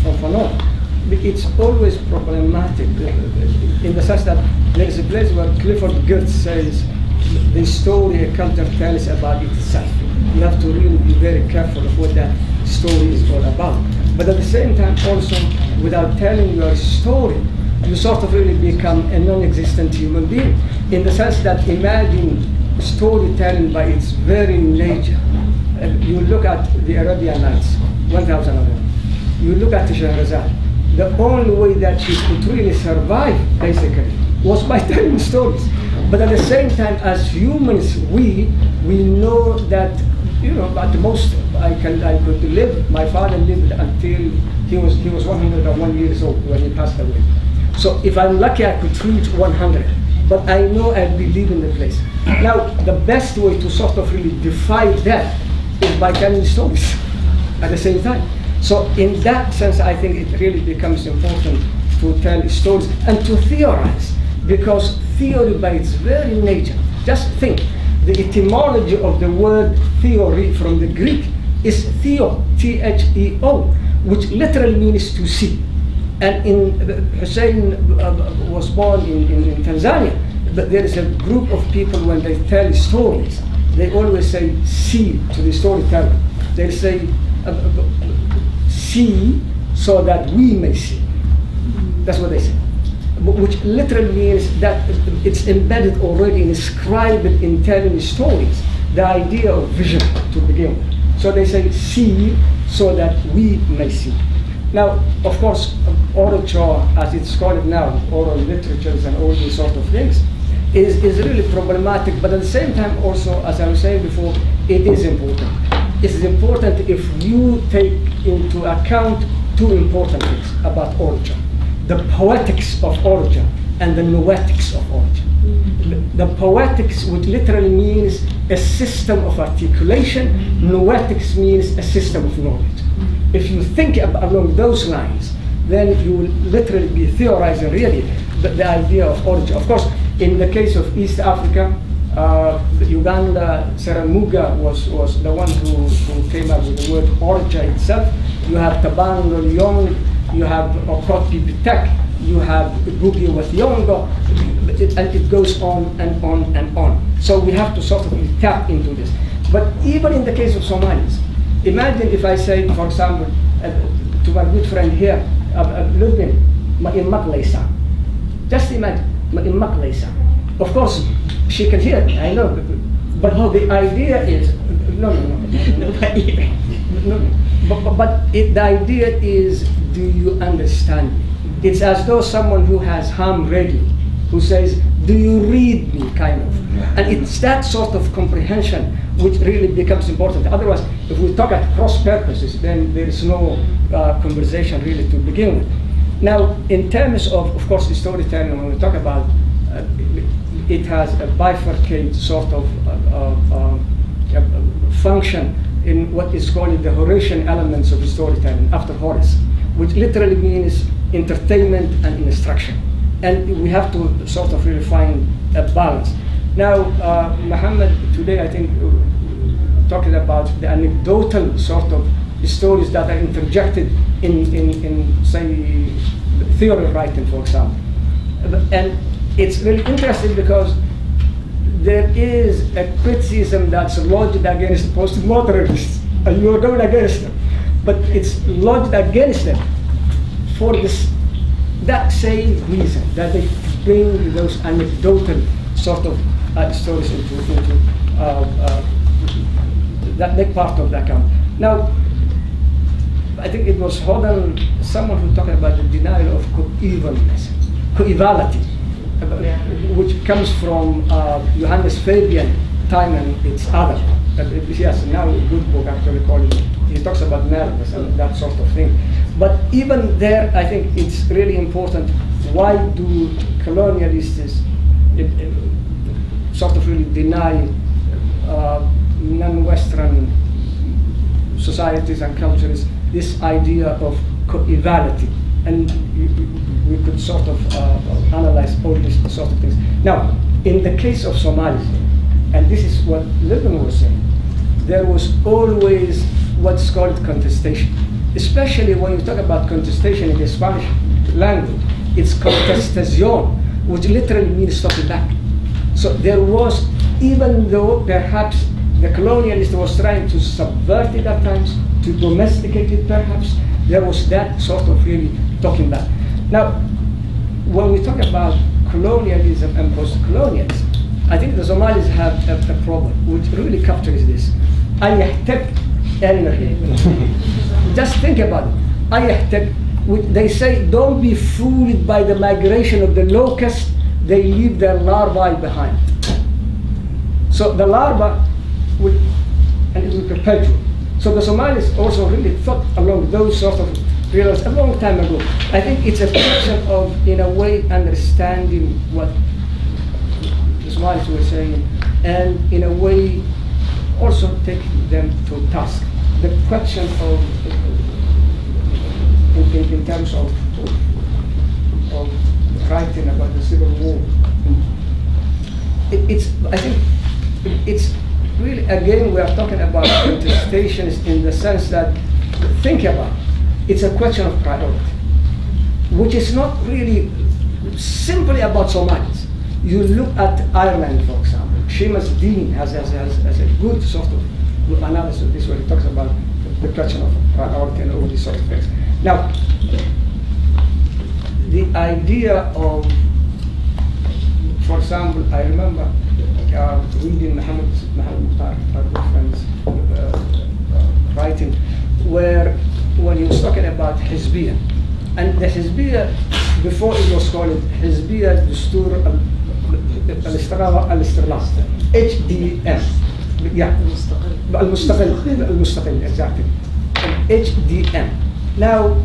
from Fanon. It's always problematic in the sense that there is a place where Clifford Geertz says the story a culture tells about itself. You have to really be very careful of what that story is all about. But at the same time also, without telling your story, you sort of really become a non-existent human being. In the sense that imagine storytelling by its very nature. You look at the Arabian Nights, 1000 of them. You look at Shahrazad. The only way that she could really survive, basically, was by telling stories. But at the same time, as humans, we know that, at the most I could live. My father lived until he was 101 years old when he passed away. So if I'm lucky, I could reach 100. But I know I believe in the place. Now, the best way to sort of really defy that is by telling stories at the same time. So in that sense, I think it really becomes important to tell stories and to theorize, because theory by its very nature, just think, the etymology of the word theory from the Greek is theo, T-H-E-O, which literally means to see. And Hussein was born in Tanzania, but there is a group of people when they tell stories, they always say see to the storyteller. They say see so that we may see. That's what they say. Which literally means that it's embedded already, inscribed in telling stories, the idea of vision to begin with. So they say see so that we may see. Now, of course, orature, as it's called now, oral literatures and all these sort of things, is really problematic, but at the same time also, as I was saying before, it is important. It is important if you take into account two important things about orature: the poetics of orature and the noetics of orature. The poetics, which literally means a system of articulation, noetics means a system of knowledge. If you think along those lines, then you will literally be theorizing really the idea of orature. Of course, in the case of East Africa, Uganda, Seramuga was the one who came up with the word orature itself. You have Tabango Lyong, you have Okot Pipitek, you have Boogie with Yongo, and it goes on and on and on. So we have to sort of tap into this. But even in the case of Somalis, imagine if I say, for example, to my good friend here, Lubin, Ma'immak Laysa. Just imagine, Ma'immak Laysa. Of course, she can hear me, I know, but the idea is, but the idea is, do you understand me? It's as though someone who has ham radio, who says, do you read me, kind of. And it's that sort of comprehension which really becomes important. Otherwise, if we talk at cross purposes, then there is no conversation really to begin with. Now, in terms of course, the storytelling, when we talk about it has a bifurcate sort of function in what is called the Horatian elements of storytelling after Horace, which literally means entertainment and instruction. And we have to sort of really find a balance. Now, Muhammad today, I think, talking about the anecdotal sort of stories that are interjected in say, theory writing, for example. And it's really interesting because there is a criticism that's lodged against postmodernists, and you're going against them. But it's lodged against them for that same reason, that they bring those anecdotal sort of stories into that big part of the account. Now, I think it was Hodel, someone who talked about the denial of coevalence, coevality, which comes from Johannes Fabian time and its other. He has now a good book actually called, he talks about nervous and that sort of thing. But even there, I think it's really important, why do colonialists sort of really deny non-Western societies and cultures this idea of coevality? And we could sort of analyze all these sort of things. Now, in the case of Somalis, and this is what Levin was saying, there was always what's called contestation. Especially when you talk about contestation in the Spanish language, it's contestación, which literally means stopping back. So there was, even though perhaps the colonialist was trying to subvert it at times, to domesticate it perhaps, there was that sort of really talking back. Now, when we talk about colonialism and post-colonialism, I think the Somalis have a problem which really captures this. Just think about it. They say, don't be fooled by the migration of the locusts, they leave their larvae behind. So the larva will, and it will perpetuate. So the Somalis also really thought along those sort of realities a long time ago. I think it's a question of, in a way, understanding what the Somalis were saying, and in a way, also taking them to task. The question of, in terms of writing about the Civil War. I think it's really, again, we are talking about contestations in the sense that, think about it, it's a question of priority, which is not really simply about Somalis. You look at Ireland, for example. Seamus Dean has a good sort of analysis of this, where he talks about the question of priority and all these sort of things. Now, the idea of, for example, I remember reading Muhammad Mukhtar, our good friend's writing, where when he was talking about Hizbiyya, and the Hizbiyya, before it was called Hizbiyya Dustur al-Istiqlal, HDM, yeah, al-Mustaqil, exactly, HDM. Now,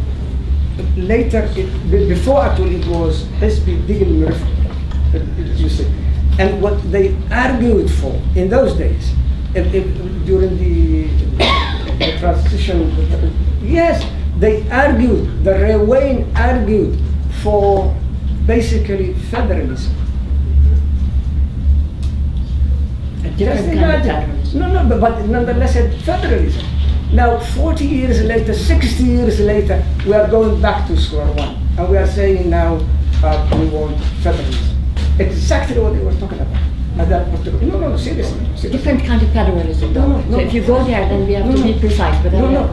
later, before actually it was Hizbi Digil Mirif, you see. And what they argued for in those days, during the transition, yes, they argued, the Rewain argued for basically federalism. A different kind of federalism. No, but nonetheless, federalism. Now, 40 years later, 60 years later, we are going back to square one, and we are saying now we want federalism. Exactly what they were talking about. No, seriously. Different kind of federalism. No. So if you go there, then we have to be precise. But No.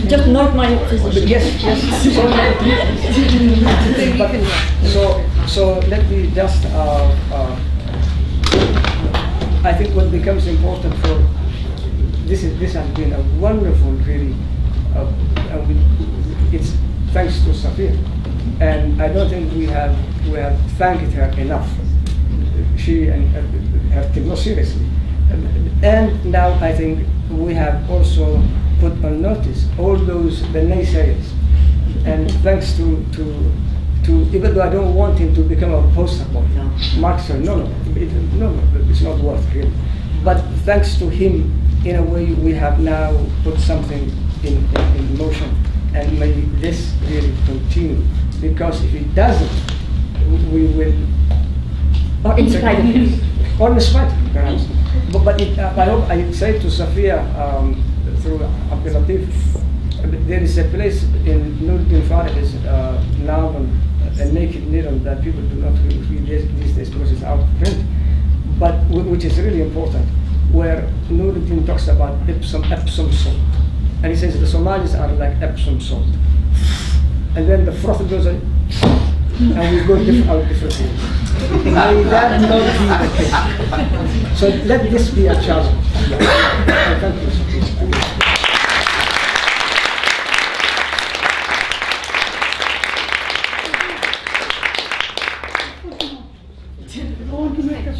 just note my position. Yes. So let me just. I think what becomes important for this has been a wonderful, really. It's thanks to Safia, and I don't think we have thanked her enough. She and her team, no, seriously. And now I think we have also put on notice all those the naysayers, and thanks to even though I don't want him to become a poster boy, Mark said no, it's not worth it. But thanks to him, in a way, we have now put something in motion, and maybe this really continue, because if it doesn't, we will. Or in spite of him. Or in spite, perhaps. But I hope I say to Safia through Abdul Latif, there is a place in Nuruddin Farah's novel, A Naked Needle, that people do not really read these days because it's out of print, but which is really important, where Nuruddin talks about Epsom salt. And he says the Somalis are like Epsom salt. And then the froth goes on, and we go out different things. May that not be the case. So let this be a challenge. Thank you. I want to make a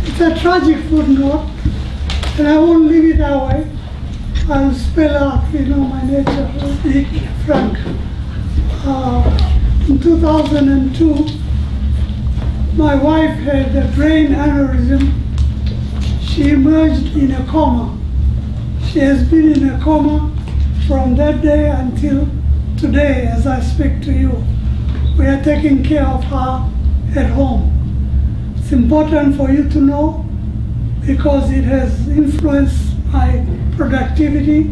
It's a tragic footnote, and I won't leave it that way. I'll spell out, my nature, to be frank. In 2002, my wife had a brain aneurysm. She emerged in a coma. She has been in a coma from that day until today, as I speak to you. We are taking care of her at home. It's important for you to know because it has influenced my productivity.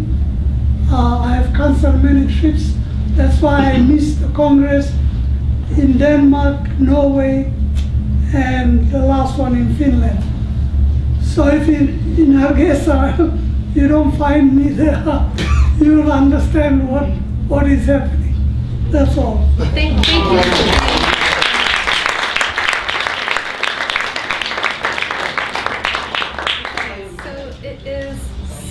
I have canceled many trips. That's why I missed the Congress in Denmark, Norway, and the last one in Finland. So if in Hargeisa you don't find me there, you will understand what is happening. That's all. Thank you. It is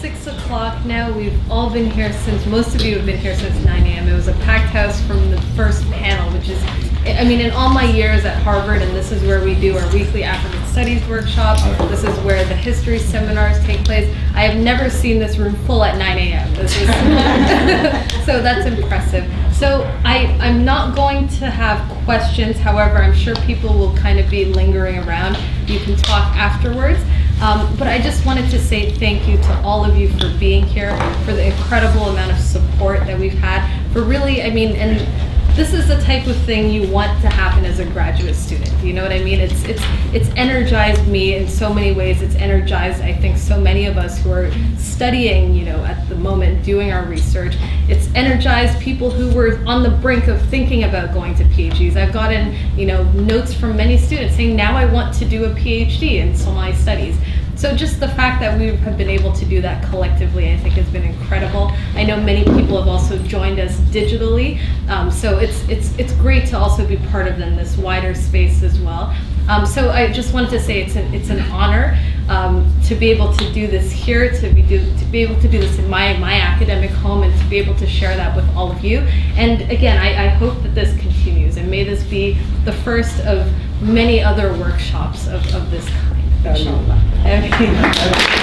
6 o'clock now. We've all been here most of you have been here since 9 a.m. It was a packed house from the first panel, which is, in all my years at Harvard, and this is where we do our weekly African Studies workshop. This is where the history seminars take place. I have never seen this room full at 9 a.m. So that's impressive. So I'm not going to have questions. However, I'm sure people will kind of be lingering around. You can talk afterwards. But I just wanted to say thank you to all of you for being here, for the incredible amount of support that we've had, for But really, I mean, and this is the type of thing you want to happen as a graduate student. You know what I mean? It's energized me in so many ways. It's energized, I think, so many of us who are studying, you know, at the moment, doing our research. It's energized people who were on the brink of thinking about going to PhDs. I've gotten, you know, notes from many students saying, now I want to do a PhD in Somali studies. So just the fact that we have been able to do that collectively, I think, has been incredible. I know many people have also joined us digitally, so it's great to also be part of then this wider space as well. So I just wanted to say it's an honor to be able to do this here, to be able to do this in my academic home, and to be able to share that with all of you. And again, I hope that this continues, and may this be the first of many other workshops of this kind. Inshallah. Okay.